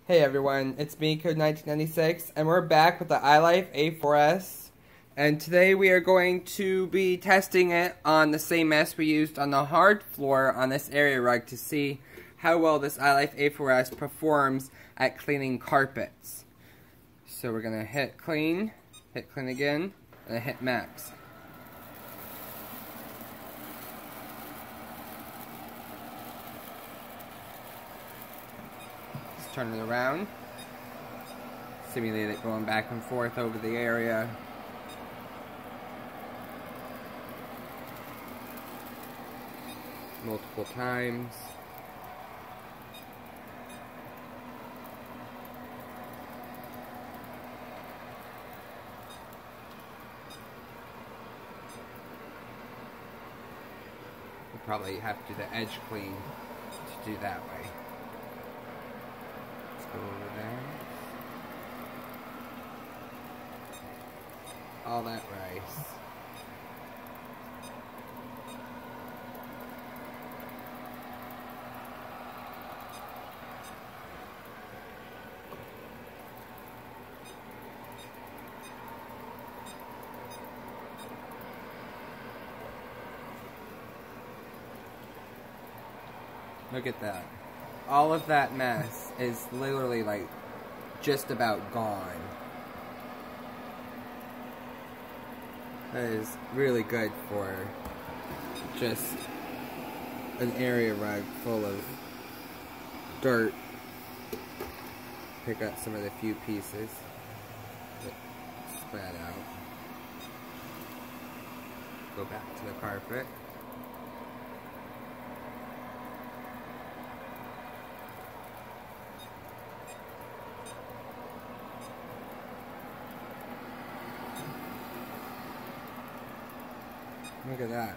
Hey everyone, it's me, Code1996, and we're back with the ILife A4s. And today we are going to be testing it on the same mess we used on the hard floor on this area rug to see how well this ILife A4s performs at cleaning carpets. So we're going to hit clean again, and hit max. Turn it around, simulate it going back and forth over the area. Multiple times. We'll probably have to do the edge clean to do that way. Over there. All that rice. Look at that. All of that mess is literally like just about gone. That is really good for just an area rug full of dirt. Pick up some of the few pieces that spread out. Go back to the carpet. Look at that.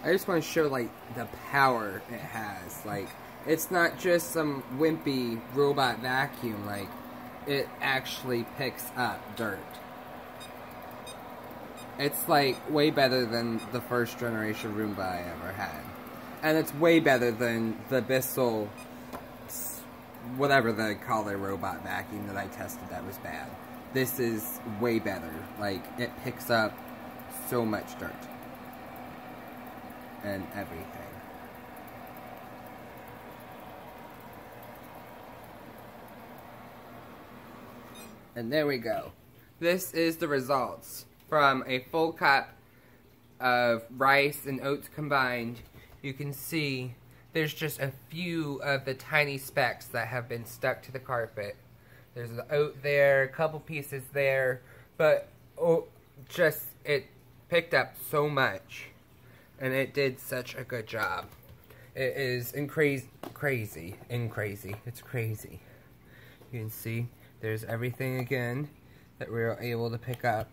I just want to show like the power it has. Like, it's not just some wimpy robot vacuum. Like, it actually picks up dirt. It's like way better than the first generation Roomba I ever had. And it's way better than the Bissell, whatever they call their robot vacuum that I tested that was bad. This is way better. Like, it picks up so much dirt. And everything. And there we go. This is the results. From a full cup of rice and oats combined, you can see there's just a few of the tiny specks that have been stuck to the carpet. There's the oat there, a couple pieces there, but it picked up so much, and it did such a good job. It is crazy. It's crazy. You can see there's everything again that we were able to pick up,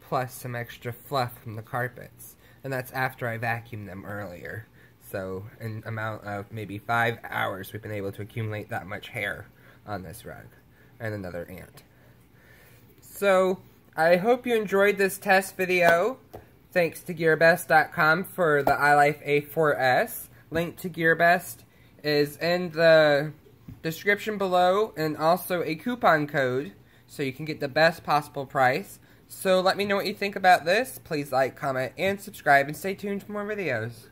plus some extra fluff from the carpets. And that's after I vacuumed them earlier. So, in an amount of maybe 5 hours, we've been able to accumulate that much hair on this rug. And another ant. So, I hope you enjoyed this test video. Thanks to GEARBEST.com for the ILife A4s. Link to GEARBEST is in the description below, and also a coupon code, so you can get the best possible price. So let me know what you think about this. Please like, comment, and subscribe, and stay tuned for more videos.